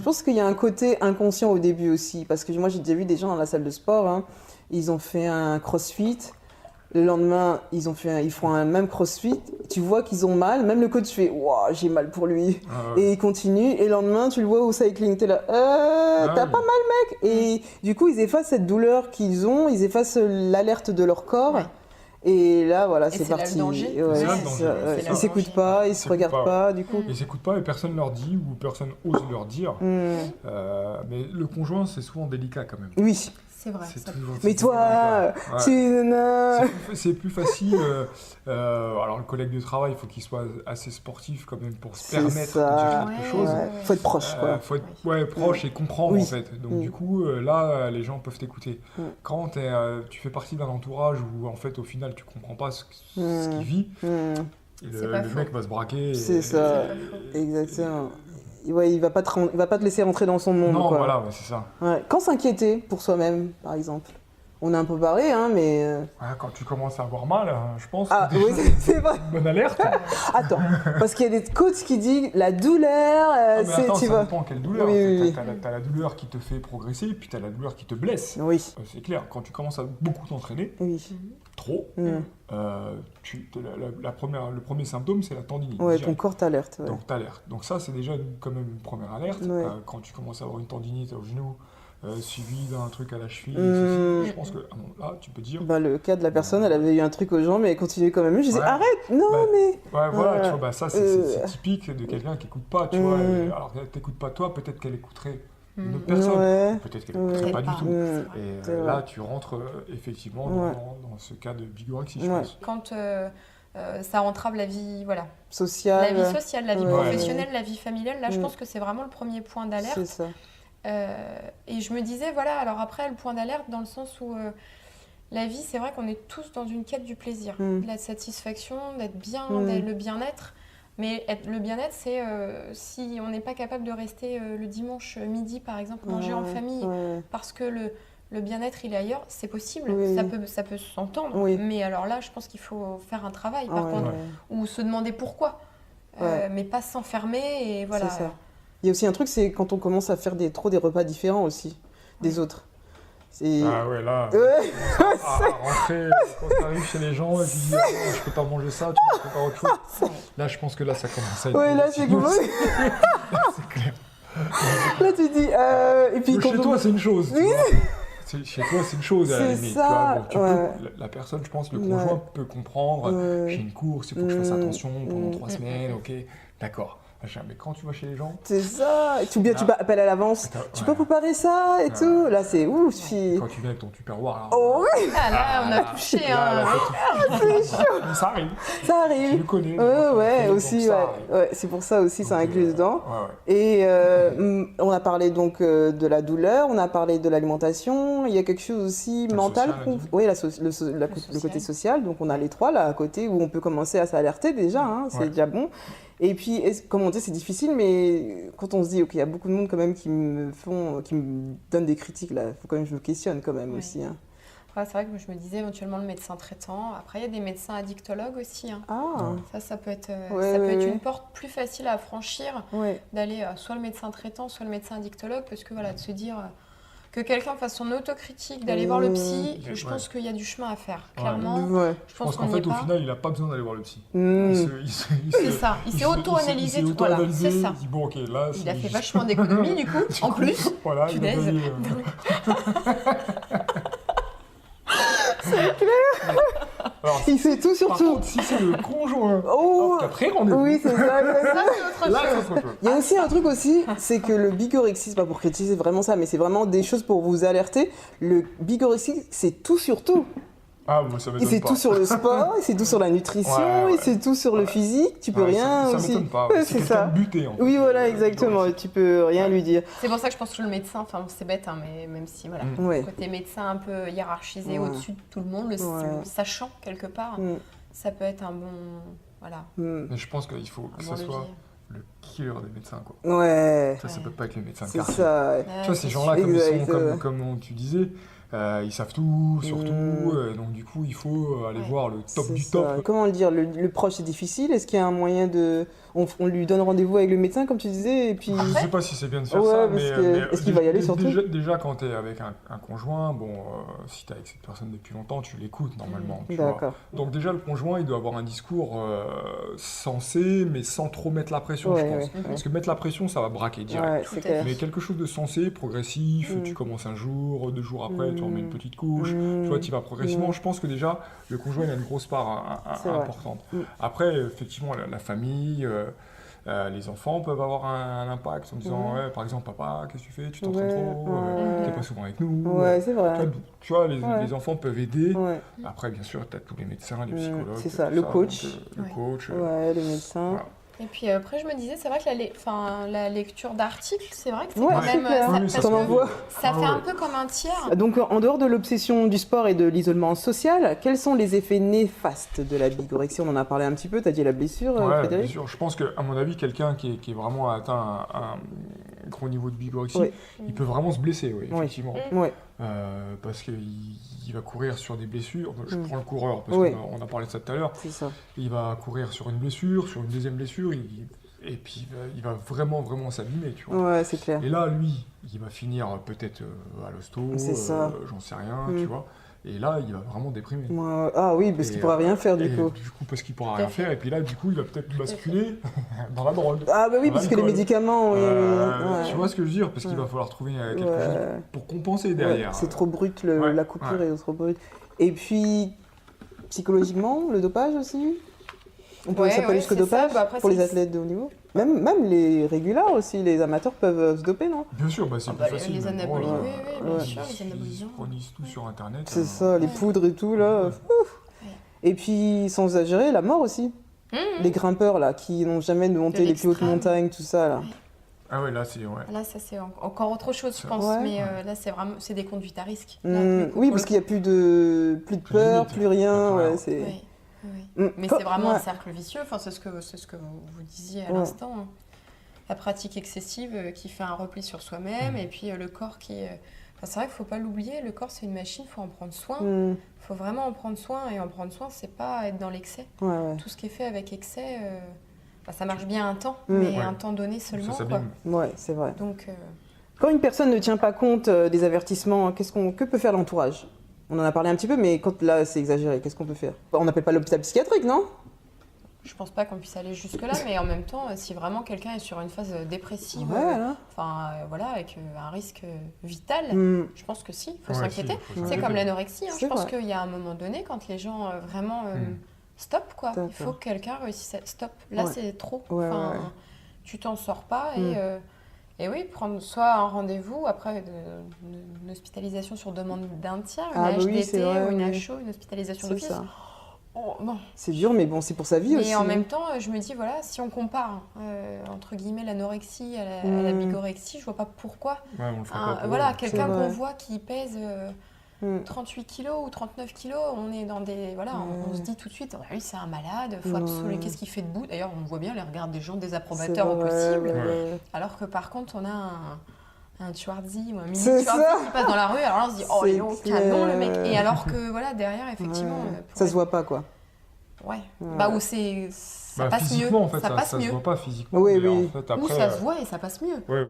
pense qu'il y a un côté inconscient au début aussi, parce que moi j'ai déjà vu des gens dans la salle de sport, hein, ils ont fait un crossfit, le lendemain ils font un même crossfit, tu vois qu'ils ont mal, même le coach fait waouh j'ai mal pour lui, et il continue, et le lendemain tu le vois au cycling, t'es là t'as pas mal mec, et du coup ils effacent cette douleur qu'ils ont, ils effacent l'alerte de leur corps. Ouais. Et là, voilà, c'est c'est là parti. le danger. Ouais, C'est là le c'est danger. ça, ouais. C'est là Ils le s'écoutent danger. pas, ils se regardent pas, du coup. Ils s'écoutent pas et personne leur dit ou personne ose leur dire. Mais le conjoint, c'est souvent délicat quand même. Oui. C'est vrai. C'est ça- toujours- Mais c'est toujours toi, délicat. c'est... C'est plus facile. Alors, le collègue de travail, il faut qu'il soit assez sportif quand même pour se C'est permettre ça. de dire quelque Ouais, chose. ouais. Faut être proche, quoi. Faut être proche et comprendre Oui. en fait. Donc du coup, là, les gens peuvent t'écouter. Quand tu fais partie d'un entourage où en fait, au final, tu comprends pas ce qu'il vit, et C'est pas le faux. mec va se braquer. C'est ça, exactement. Ouais, il va pas te laisser rentrer dans son monde, Non, quoi. voilà, ouais, c'est ça. Ouais. Quand s'inquiéter pour soi-même, par exemple. On a un peu parlé, hein, mais... Ouais, quand tu commences à avoir mal, je pense Ah, que oui, c'est vrai. une bonne alerte. Attends, parce qu'il y a des coachs qui disent la douleur, Ah, mais c'est... attends, Tu ça vois. dépend quelle douleur. Oui. T'as la douleur qui te fait progresser, puis t'as la douleur qui te blesse. Oui, C'est clair, quand tu commences à beaucoup t'entraîner, oui. trop, le premier symptôme, c'est la tendinite. Ouais, direct. ton corps t'alerte. Ouais. Donc t'alertes. Donc ça, c'est déjà quand même une première alerte. Ouais. Quand tu commences à avoir une tendinite au genou, suivie d'un truc à la cheville, je pense que là, tu peux dire... Bah, le cas de la personne, elle avait eu un truc aux jambes, mais elle continuait quand même. Je disais, Ouais. arrête, non, Bah, mais... Ouais, voilà, Ouais. tu vois, bah, ça, c'est typique de quelqu'un qui écoute pas, tu vois. Alors qu'elle t'écoute pas toi, peut-être qu'elle écouterait une autre personne. Ouais. Peut-être qu'elle n'écouterait pas du tout. Et C'est vrai. là, tu rentres effectivement dans ce cas de bigorexie, je Ouais. pense. Quand ça entrave la vie, voilà, Social. la vie sociale, la vie Ouais. professionnelle, la vie familiale, là, je Mm. pense que c'est vraiment le premier point C'est d'alerte. ça. Et je me disais, voilà, alors après, le point d'alerte dans le sens où la vie, c'est vrai qu'on est tous dans une quête du plaisir, de la satisfaction, d'être bien, le bien-être. Mais le bien-être, c'est si on n'est pas capable de rester le dimanche midi, par exemple, manger en famille, parce que le bien-être, il est ailleurs, c'est possible, ça peut s'entendre. Oui. Mais alors là, je pense qu'il faut faire un travail, par Ouais. contre, ou se demander pourquoi, mais pas s'enfermer et voilà. C'est ça. Il y a aussi un truc, c'est quand on commence à faire trop des repas différents aussi, des autres. C'est... Ah ouais, là, Ouais. à rentrer, quand tu arrives chez les gens et tu dis oh, je peux pas manger ça, tu peux pas autre chose. Là, je pense que là, ça commence à être... Ouais, là, c'est cool. C'est clair. Là, tu dis... Et puis, Chez toi, c'est une chose. tu vois. Chez toi, c'est une chose à la C'est limite. ça, Tu vois. Bon, la personne, je pense, le conjoint peut comprendre. J'ai une course, il faut que je fasse attention pendant 3 semaines, ok, d'accord. Mais quand tu vas chez les gens, C'est ça. Et tu appelles à l'avance. Tu peux préparer ça et tout. Là, c'est ouf, fille. quand tu viens avec ton tupperware, là, Oh oui, Ah là, on a touché, là, hein. c'est chaud. Ça arrive. ça Tu arrive. le connais. Ouais, donc aussi, ça ouais. arrive. Ouais, c'est pour ça aussi, ça Donc, inclut dedans. ouais. Et on a parlé donc de la douleur, on a parlé de l'alimentation. Il y a quelque chose aussi Le mental. social, Oui, le côté social. Donc on a les trois là à côté où on peut commencer à s'alerter déjà. Hein, c'est déjà bon. Et puis, comme on dit, c'est difficile, mais quand on se dit, ok, il y a beaucoup de monde quand même qui me donnent des critiques là. Il faut quand même que je me questionne quand même aussi. Hein. Après, c'est vrai que je me disais éventuellement le médecin traitant. Après, il y a des médecins addictologues aussi. Hein. Ah. Ça peut être, Ouais, une porte plus facile à franchir, Ouais. d'aller soit le médecin traitant, soit le médecin addictologue, parce que voilà, de se dire que quelqu'un fasse son autocritique, d'aller voir le psy, je pense qu'il y a du chemin à faire. Clairement, Ouais. je Je pense pense qu'on qu'en n'y fait, est au pas. final, il n'a pas besoin d'aller voir le psy. C'est ça, il s'est auto-analysé tout, voilà, c'est ça. Il dit, bon, ok, là, Il a fait vachement d'économies du coup, en plus. Voilà, Punaise. il a donné, C'est clair. Alors, Il fait tout sur par tout. contre, si c'est le conjoint Oh. qui a pris rendez-vous, Oui, c'est ça. Ça, c'est autre là, chose. c'est autre chose. Il y a aussi un truc aussi, c'est que le bigorexie, c'est pas pour critiquer, c'est vraiment ça, mais c'est vraiment des choses pour vous alerter. Le bigorexie, c'est tout sur tout. Ah, bon, ça Il m'étonne sait pas. tout sur le sport, il sait tout sur la nutrition, Ouais. il sait tout sur le physique, tu peux Ouais, rien ça aussi. m'étonne pas. Ouais, C'est c'est quelqu'un ça. de buté, en fait. Oui, voilà, exactement, tu peux rien lui dire. C'est pour ça que je pense que le médecin, enfin c'est bête, hein, mais même si voilà, Ouais. côté médecin un peu hiérarchisé au-dessus de tout le monde, le sachant quelque part, ça peut être un bon, voilà, Mais je pense qu'il faut que un ça bon soit levier. le killer des médecins, quoi. Ouais, Ça peut pas être le médecin de c'est quartier. ça. Ouais. Tu vois, ces gens-là, comme, Exact, ils sont, comme tu disais, ils savent tout, sur tout, donc du coup, il faut aller voir le top C'est du ça. top. Comment le dire, le proche c'est difficile, est-ce qu'il y a un moyen de... on lui donne rendez-vous avec le médecin, comme tu disais, et puis... Je sais pas si c'est bien de faire Ouais, ça, parce mais, que- est-ce qu'il va y aller surtout déjà, quand tu es avec un conjoint, bon, si tu es avec cette personne depuis longtemps, tu l'écoutes normalement. Tu vois. D'accord. Donc déjà, le conjoint, il doit avoir un discours sensé, mais sans trop mettre la pression, je pense. Parce que mettre la pression, ça va braquer direct. Ouais, c'est clair. Mais quelque chose de sensé, progressif, tu commences un jour, 2 jours après, tu remets une petite couche, tu vois, tu vas progressivement. Je pense que déjà, le conjoint, il a une grosse part C'est vrai. importante. Après, effectivement, la famille, les enfants peuvent avoir un impact en disant, ouais, par exemple, papa, qu'est-ce que tu fais? Tu t'entraînes trop, t'es pas souvent avec nous. Ouais, c'est vrai. Tu vois, les enfants peuvent aider. Ouais, Après, bien sûr, tu as tous les médecins, les psychologues. c'est ça, tout le coach. donc, le coach. ouais, le médecin. Voilà. Et puis après, je me disais, c'est vrai que la lecture d'articles, c'est vrai que c'est Ouais, quand c'est même. clair. Oui, parce ça, T'en que envoies. ça fait un peu comme un tiers. Donc, en dehors de l'obsession du sport et de l'isolement social, quels sont les effets néfastes de la bigorexie? On en a parlé un petit peu, t'as dit la blessure, Ouais, bien Frédéric? sûr. Je pense qu'à mon avis, quelqu'un qui est vraiment atteint un gros niveau de bigorexie, Ouais. il peut vraiment se blesser, oui, Oui. effectivement. Ouais, Parce qu'il va courir sur des blessures. Je prends le coureur, parce Oui. qu'on a parlé de ça tout à l'heure. c'est ça. Il va courir sur une blessure, sur une deuxième blessure, et puis il va vraiment, vraiment s'abîmer, tu vois. Ouais, c'est clair. Et là, lui, il va finir peut-être à l'hosto, C'est ça. j'en sais rien, tu vois. Et là, il va vraiment déprimer. Ouais, ah oui, parce Et, qu'il pourra rien faire du coup. Du coup, parce qu'il pourra Tout à rien fait. faire, et puis là, du coup, il va peut-être basculer dans la drogue. Ah bah oui, dans parce que les l'alcool. médicaments, oui, ouais. Tu vois ce que je veux dire? Parce qu'il va falloir trouver quelque chose Ouais. pour compenser Ouais, derrière. c'est trop brut, Ouais, la coupure ouais. est trop brute. Et puis, psychologiquement, le dopage aussi? On peut Ouais, s'appeler ouais, jusqu'au c'est ça. dopage Bah, après, pour les c'est- athlètes de haut niveau? Même les régulars aussi, les amateurs peuvent se doper, non? Bien sûr, c'est plus facile. Les maintenant, anabolisants, ouais. oui, bien Ouais. sûr, les anabolisants. Ils fournissent tout sur Internet. C'est ça, les poudres et tout, là. Ouais. Ouf. Et puis, sans exagérer, la mort aussi. Les grimpeurs, là, qui n'ont jamais monté les plus hautes l'extrême. montagnes, tout ça, là. Ah ouais, là, c'est... Ouais. Là, ça c'est encore autre chose, je pense. Ouais. Mais là, c'est des conduites à risque. Là, Hmm, du coup, oui, pour parce le qu'il n'y a plus de peur, limite. plus rien. Ouais. Ouais, c'est... Oui, oui. Hmm, Mais quand- c'est vraiment ouais. un cercle vicieux, enfin, c'est ce que vous disiez à Ouais. l'instant. Hein. La pratique excessive qui fait un repli sur soi-même, et puis le corps qui... Enfin, c'est vrai qu'il ne faut pas l'oublier, le corps c'est une machine, il faut en prendre soin. Il faut vraiment en prendre soin, et en prendre soin, c'est pas être dans l'excès. Ouais, ouais. Tout ce qui est fait avec excès, ça marche bien un temps, Mm. mais Ouais. un temps donné Ça seulement. Quoi. s'abîme. Ouais, c'est vrai. Donc, Quand une personne ne tient pas compte des avertissements, que peut faire l'entourage? On en a parlé un petit peu, mais quand là c'est exagéré, qu'est-ce qu'on peut faire? On n'appelle pas l'hôpital psychiatrique, non? je pense pas qu'on puisse aller jusque-là, mais en même temps, si vraiment quelqu'un est sur une phase dépressive, Voilà. enfin voilà, avec un risque vital, Hmm. je pense que si, il faut Ouais, s'inquiéter. si, faut C'est s'inquiéter. comme l'anorexie, hein. C'est Je pense vrai. qu'il y a un moment donné, quand les gens vraiment stop, quoi. D'accord. Il faut que quelqu'un réussisse à stop. Là, Ouais. c'est trop. Ouais, Enfin, ouais. tu t'en sors pas Mm. et oui, prendre soit un rendez-vous, après une hospitalisation sur demande d'un tiers, une Ah bah oui, HDT c'est vrai, ou une oui. HO, une hospitalisation C'est d'office. ça. Oh, bon. C'est dur, mais bon, c'est pour sa vie Mais aussi. en même temps, je me dis, voilà, si on compare, entre guillemets, l'anorexie à la bigorexie, je vois pas pourquoi. Ouais, on le fera pas pour Voilà, eux. quelqu'un C'est vrai. qu'on voit qui pèse Hmm. 38 kilos ou 39 kilos, on est dans des... Voilà, on se dit tout de suite, ouais, lui, c'est un malade, faut absolument... Qu'est-ce qu'il fait debout? D'ailleurs, on voit bien les regards des gens désapprobateurs au C'est vrai, possible. ouais. Alors que par contre, on a un Schwarzy ou un mini C'est Schwarzy ça. qui passe dans la rue, alors là, on se dit, oh, C'est il est au canon, le mec. clair. Et alors que, voilà, derrière, effectivement... Ouais. pour Ça être- se voit pas, quoi. Ouais. Ouais. Bah, où ça passe mieux. Physiquement, en fait, ça passe se mieux. voit pas physiquement. Oui, mais oui. En fait, Ou après, ça se voit et ça passe mieux. ouais,